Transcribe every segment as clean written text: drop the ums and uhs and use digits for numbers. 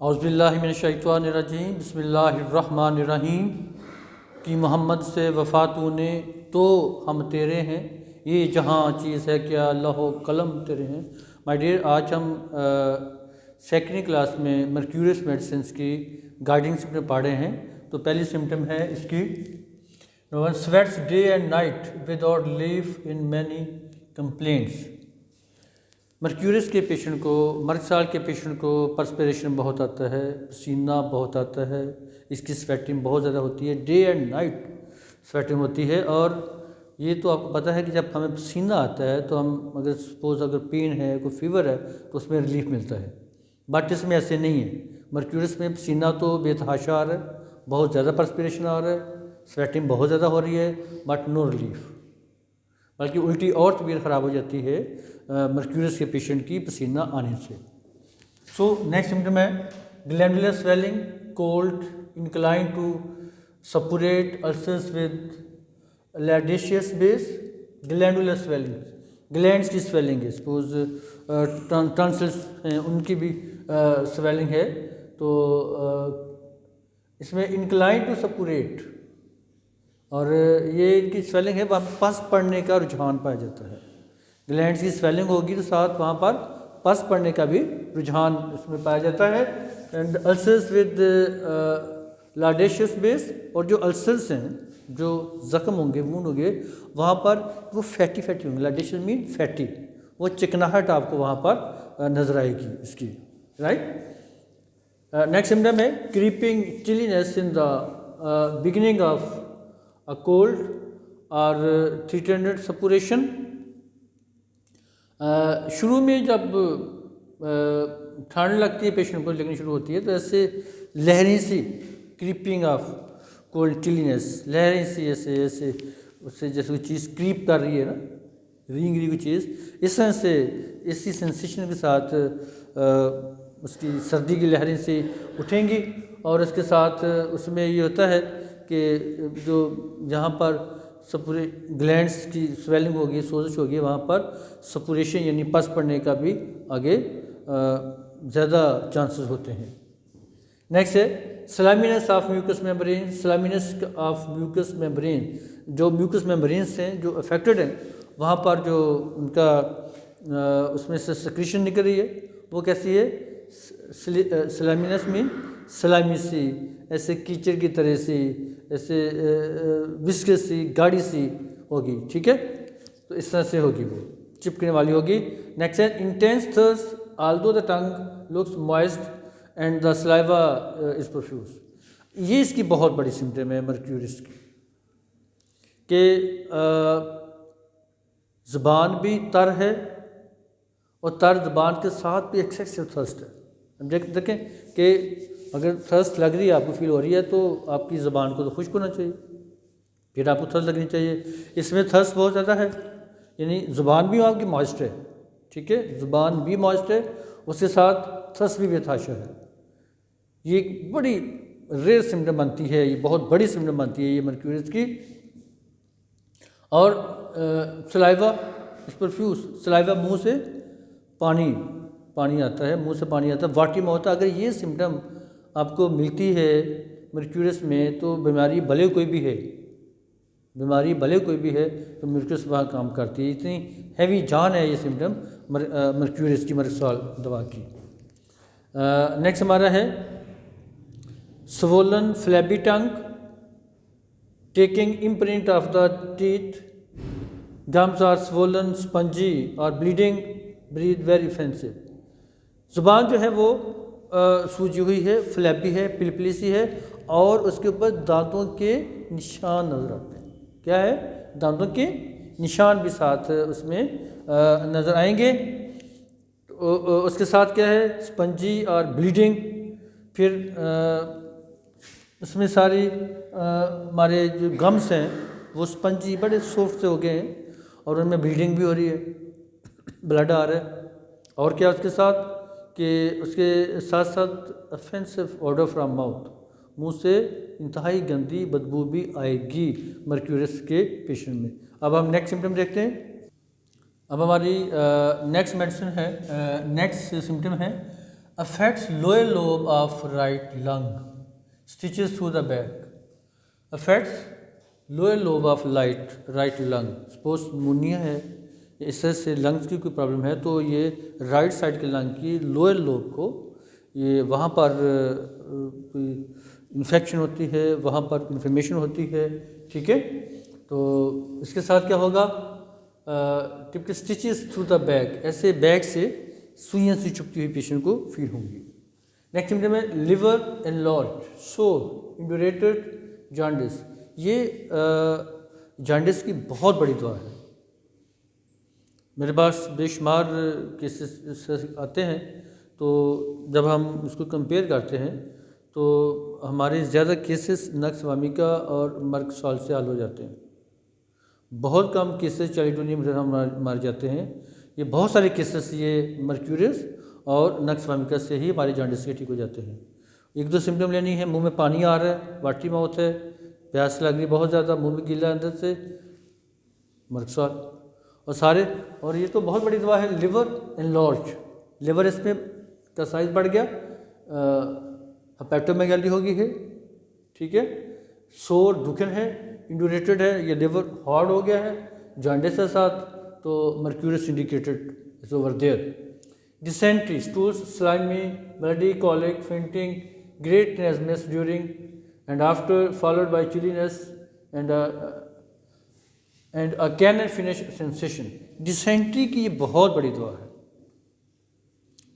اعوذ باللہ من الشیطان الرجیم بسم اللہ الرحمن الرحیم کہ محمد سے وفاتوں نے تو ہم تیرے ہیں، یہ جہاں چیز ہے کیا اللہ و قلم تیرے ہیں۔ مائی ڈیئر، آج ہم سیکنڈ کلاس میں مرکیورس میڈیسنس کی گائیڈنگ سمٹم پڑھے ہیں۔ تو پہلی سمٹم ہے اس کی sweats day and night without relief in many complaints. Mercurius کے پیشنٹ کو، مرگ سال کے پیشنٹ کو پرسپیریشن بہت آتا ہے، پسینہ بہت آتا ہے، اس کی سویٹنگ بہت زیادہ ہوتی ہے، ڈے اینڈ نائٹ سویٹنگ ہوتی ہے۔ اور یہ تو آپ کو پتہ ہے کہ جب ہمیں پسینہ آتا ہے تو ہم اگر پین ہے، کوئی فیور ہے تو اس میں ریلیف ملتا ہے، بٹ اس میں ایسے نہیں ہے۔ مرکیورس میں پسینہ تو بے تحاشا آ رہا ہے، بہت زیادہ پرسپیریشن آ رہا ہے، سویٹنگ بہت زیادہ ہو رہی ہے، بٹ نو ریلیف، بلکہ الٹی اور طبیعت خراب ہو جاتی ہے مرکیورس کے پیشنٹ کی پسینہ آنے سے۔ سو نیکسٹ سمٹم ہے glandular swelling, cold, incline to suppurate ulcers with lardaceous base. Glandular swelling, glands کی سویلنگ ہے، سپوز ٹانسلس ہیں ان کی بھی سویلنگ ہے، تو اس میں انکلائن ٹو سپوریٹ، اور یہ ان کی سویلنگ ہے، وہاں پس پڑنے کا رجحان پایا جاتا ہے۔ گلینڈس کی سویلنگ ہوگی تو ساتھ وہاں پر پس پڑنے کا بھی رجحان اس میں پایا جاتا ہے۔ اینڈ السرز ود لاڈیشیس بیس، اور جو السرز ہیں، جو زخم ہوں گے، وونڈ ہوں گے، وہاں پر وہ فیٹی ہوں گے، لاڈیشیس مین فیٹی، وہ چکناہٹ آپ کو وہاں پر نظر آئے گی اس کی، رائٹ۔ نیکسٹ سمٹم ہے creeping chilliness in the beginning of cold اور تھریٹنڈ سپوریشن۔ شروع میں جب ٹھنڈ لگتی ہے، پیشنٹ کو لگنی شروع ہوتی ہے تو ایسے لہریں سی، کریپنگ آف کولڈ چلینس، لہریں سی ایسے اس سے جیسے کوئی چیز کریپ کر رہی ہے نا، رینگ رہی کوئی چیز، اس طرح سے اسی سینسیشن کے ساتھ اس کی سردی کی لہریں سے اٹھیں گی، اور اس کے ساتھ اس میں یہ ہوتا ہے کہ جو جہاں پر گلینڈس کی سویلنگ ہوگی، سوزش ہوگی، وہاں پر سپوریشن یعنی پس پڑنے کا بھی آگے زیادہ چانسز ہوتے ہیں۔ نیکسٹ ہے sliminess of mucous membrane. Sliminess of mucous membrane, جو میوکس میمبرینس ہیں جو افیکٹڈ ہیں، وہاں پر جو ان کا اس میں سے سیکریشن نکل رہی ہے وہ کیسی ہے؟ سلامینس مین سلامی سی، ایسے کیچڑ کی طرح سی، ایسے وسکس سی، گاڑی سی ہوگی، ٹھیک ہے، تو اس طرح سے ہوگی، وہ چپکنے والی ہوگی۔ نیکسٹ ہے intense thirst although the tongue looks moist and the saliva is profuse. یہ اس کی بہت بڑی سمٹم ہے مرکیورس کی، کہ زبان بھی تر ہے، اور تر زبان کے ساتھ بھی ایکسیسو تھرسٹ ہے۔ دیکھیں کہ اگر تھرسٹ لگ رہی ہے، آپ کو فیل ہو رہی ہے، تو آپ کی زبان کو تو خشک ہونا چاہیے، پھر آپ کو تھرسٹ لگنی چاہیے۔ اس میں تھرسٹ بہت زیادہ ہے، یعنی زبان بھی آپ کی موئسٹ ہے، ٹھیک ہے، زبان بھی موئسٹ ہے، اس کے ساتھ تھرسٹ بھی بے تحاشا ہے۔ یہ ایک بڑی ریئر سمٹم بنتی ہے، یہ بہت بڑی سمٹم بنتی ہے یہ مرکیورس کی۔ اور سلائیوا اس پرفیوز، سلائیوا منہ سے پانی آتا ہے، منہ سے پانی آتا ہے، واٹی میں ہوتا ہے۔ اگر یہ سمٹم آپ کو ملتی ہے مرکیورس میں تو بیماری بھلے کوئی بھی ہے، بیماری بھلے کوئی بھی ہے تو مرکیورس وہاں کام کرتی ہے۔ اتنی ہیوی جان ہے یہ سمٹم مرکیورس کی، مرگ سال دوا کی۔ نیکسٹ ہمارا ہے swollen flabby tongue, taking imprint of the teeth, gums are swollen, spongy اور بلیڈنگ، بریتھ ویری افینسو۔ زبان جو ہے وہ سوجی ہوئی ہے، فلیبی ہے، پلپلی سی ہے، اور اس کے اوپر دانتوں کے نشان نظر آتے ہیں۔ کیا ہے؟ دانتوں کے نشان بھی ساتھ اس میں نظر آئیں گے۔ اس کے ساتھ کیا ہے؟ اسپنجی اور بلیڈنگ، پھر اس میں ساری ہمارے جو گمس ہیں وہ اسپنجی بڑے سافٹ سے ہو گئے ہیں، اور ان میں بلیڈنگ بھی ہو رہی ہے، بلڈ آ رہا ہے۔ اور کیا اس کے ساتھ کہ اس کے ساتھ ساتھ افینسو آڈر فرام ماؤتھ، منہ سے انتہائی گندی بدبو بھی آئے گی مرکیورس کے پیشنٹ میں۔ اب ہم نیکسٹ سمٹم دیکھتے ہیں۔ اب ہماری نیکسٹ میڈیسن ہے، نیکسٹ سمٹم ہے affects lower lobe of right lung, stitches through the back. Affects lower lobe of right lung. Suppose pneumonia ہے, اس طرح سے لنگس کی کوئی پرابلم ہے تو یہ رائٹ سائڈ کے لنگ کی لوئر لوب کو یہ وہاں پر کوئی انفیکشن ہوتی ہے، وہاں پر انفلیمیشن ہوتی ہے، ٹھیک ہے. تو اس کے ساتھ کیا ہوگا، typical stitches through the back, ایسے بیک سے سوئیاں سی چپتی ہوئی پیشنٹ کو فیل ہوں گی. نیکسٹ سمٹم ہے لیور انلارج، سور، انڈوریٹڈ جانڈس. یہ جانڈس کی بہت بڑی دوا ہے. میرے پاس بے شمار کیسز آتے ہیں، تو جب ہم اس کو کمپیئر کرتے ہیں تو ہمارے زیادہ کیسز نقص وامیکا اور مرگ سال سے حل ہو جاتے ہیں. بہت کم کیسز چیلیڈونیم مار جاتے ہیں. یہ بہت سارے کیسز یہ مرکیوریس اور نقص وامیکا سے ہی ہمارے جانڈس کے ٹھیک ہو جاتے ہیں. ایک دو سمٹم لینی ہے، منہ میں پانی آ رہا ہے، واٹری ماؤتھ ہے، پیاس لگ رہی بہت زیادہ، منہ میں گیلا اندر سے، مرگ سال اور سارے. اور یہ تو بہت بڑی دوا ہے لیور انلارج، لیور اس میں کا سائز بڑھ گیا، ہیپیٹومیگالی ہو گئی ہے، ٹھیک ہے. سور دکھن ہے، انڈوریٹڈ ہے، یہ لیور ہارڈ ہو گیا ہے، جانڈس کے ساتھ، تو mercurius indicated is over there. Dysentery, stools slimy, bloody, colic, fainting, great tenesmus during and after followed by chilliness and can and finish sensation. Dysentery کی یہ بہت بڑی دوا ہے،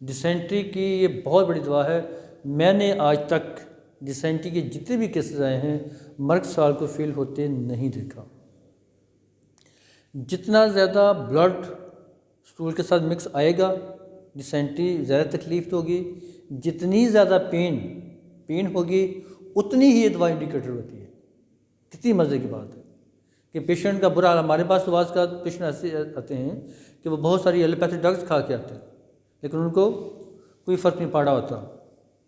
ڈیسینٹری کی یہ بہت بڑی دوا ہے. میں نے آج تک ڈیسینٹری کے جتنے بھی کیسز آئے ہیں مرگ سال کو فیل ہوتے نہیں دیکھا. جتنا زیادہ بلڈ اسٹول کے ساتھ مکس آئے گا ڈیسینٹری زیادہ تکلیف ہوگی، جتنی زیادہ پین ہوگی اتنی ہی یہ دوا انڈیکیٹر ہوتی ہے. کتنی مزے کی بات ہے کہ پیشنٹ کا برا حال. ہمارے پاس تو بعض کا پیشنٹ ایسے آتے ہیں کہ وہ بہت ساری ایلوپیتھک ڈرگس کھا کے آتے ہیں لیکن ان کو کوئی فرق نہیں پڑا ہوتا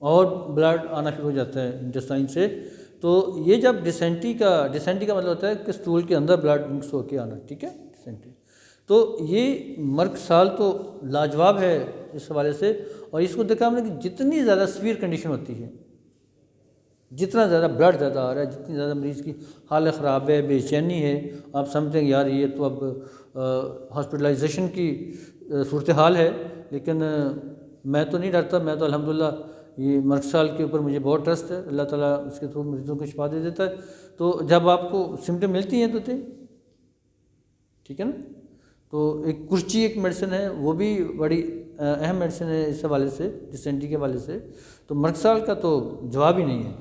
اور بلڈ آنا شروع ہو جاتا ہے انٹسٹائن سے. تو یہ جب ڈیسینٹری کا مطلب ہوتا ہے کہ اسٹول کے اندر بلڈ مکس ہو کے آنا، ٹھیک ہے، ڈیسینٹری. تو یہ مرگ سال تو لاجواب ہے اس حوالے سے. اور اس کو دیکھا ہم نے کہ جتنی زیادہ سویئر کنڈیشن ہوتی ہے، جتنا زیادہ بلڈ زیادہ آ رہا ہے، جتنی زیادہ مریض کی حالت خراب ہے، بے چینی ہے، آپ سمجھتے ہیں یار یہ تو اب ہاسپٹلائزیشن کی صورتحال ہے. لیکن میں تو نہیں ڈرتا، میں تو الحمدللہ یہ مرگ سال کے اوپر مجھے بہت ٹرسٹ ہے. اللہ تعالیٰ اس کے تھرو مریضوں کو شفا دے دیتا ہے. تو جب آپ کو سمٹم ملتی ہیں تو ٹھیک ہے نا. تو ایک کرچی ایک میڈیسن ہے، وہ بھی بڑی اہم میڈیسن ہے اس حوالے سے، ڈیسینٹری کے حوالے سے. تو مرگ سال کا تو جواب ہی نہیں ہے.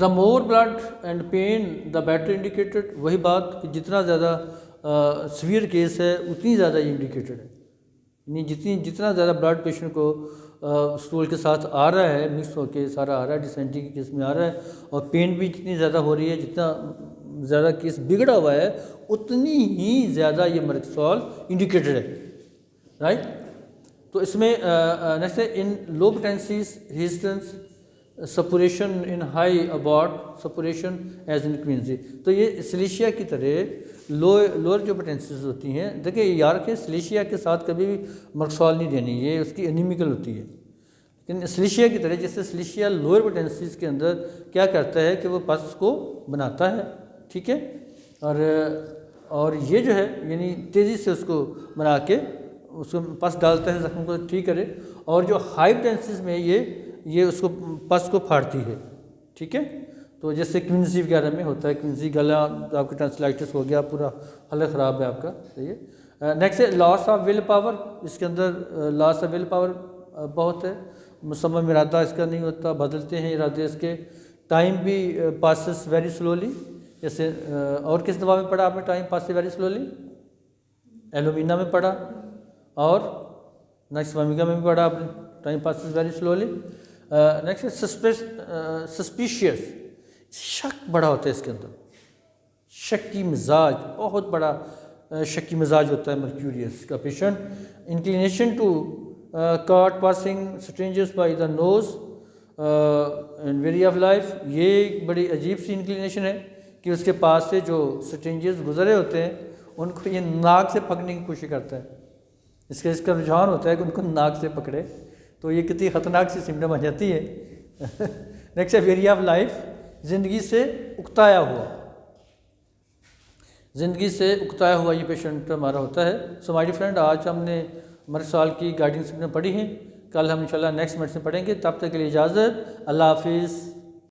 The more blood and pain the better indicated. وہی بات کہ جتنا زیادہ سویئر کیس ہے اتنی زیادہ یہ انڈیکیٹڈ ہے. یعنی جتنا زیادہ بلڈ پیشنٹ کو اسٹول کے ساتھ آ رہا ہے، مکس ہو کے سارا آ رہا ہے، ڈیسینٹری کے کیس میں آ رہا ہے، اور پین بھی جتنی زیادہ ہو رہی ہے، جتنا زیادہ کیس بگڑا ہوا ہے اتنی ہی زیادہ یہ مرگ سال انڈیکیٹڈ ہے، رائٹ. تو اس میں نیکسٹ ہے in low potencies resistance suppuration in high abort suppuration as in quinsy. تو یہ سلیشیا کی طرح لوئر جو پوٹینسیز ہوتی ہیں، دیکھیں یار کہ سلیشیا کے ساتھ کبھی بھی مرگ سال نہیں دینی، یہ اس کی انیمیکل ہوتی ہے. لیکن سلیشیا کی طرح جیسے سلیشیا لوئر پوٹینسیز کے اندر کیا کرتا ہے کہ وہ پس کو بناتا ہے، ٹھیک ہے، اور یہ جو ہے یعنی تیزی سے اس کو بنا کے اس کو پس ڈالتا ہے، زخم کو ٹھیک کرے. اور جو ہائی پوٹینسیز میں یہ اس کو پس کو پھاڑتی ہے، ٹھیک ہے. تو جیسے کوئنزی وغیرہ میں ہوتا ہے، کوئنزی گلا آپ کا ٹرانسلائٹس ہو گیا، پورا حالت خراب ہے آپ کا، صحیح ہے. نیکسٹ ہے لاس آف ول پاور. اس کے اندر لاس آف ول پاور بہت ہے. مصمم ارادہ اس کا نہیں ہوتا، بدلتے ہیں ارادے اس کے. ٹائم بھی پاسز ویری سلولی. جیسے اور کس دوا میں پڑھا آپ نے ٹائم پاسز ویری سلولی؟ ایلومینا میں پڑھا اور نیکسٹ وامیگا میں بھی پڑھا آپ نے time passes very slowly. Next suspicious, شک بڑا ہوتا ہے اس کے اندر، شکی مزاج، بہت بڑا شکی مزاج ہوتا ہے مرکیوریس کا patient. Inclination to cut passing strangers by the nose and weary of life. یہ ایک بڑی عجیب سی انکلینیشن ہے کہ اس کے پاس سے جو اسٹرینجرس گزرے ہوتے ہیں ان کو یہ ناک سے پکڑنے کی کوشش کرتا ہے. اس کا رجحان ہوتا ہے کہ ان کو ناک سے پکڑے، تو یہ کتنی خطرناک سی سمٹم بن جاتی ہے۔ نیکسٹ ہے ویری آف لائف، زندگی سے اکتایا ہوا، زندگی سے اکتایا ہوا یہ پیشنٹ ہمارا ہوتا ہے۔ سو مائی ڈیئر فرینڈ، آج ہم نے مرض سال کی گائیڈنگ سمٹم پڑھی ہیں، کل ہم انشاءاللہ نیکسٹ میڈیسن پڑھیں گے، تب تک کے لیے اجازت، اللہ حافظ۔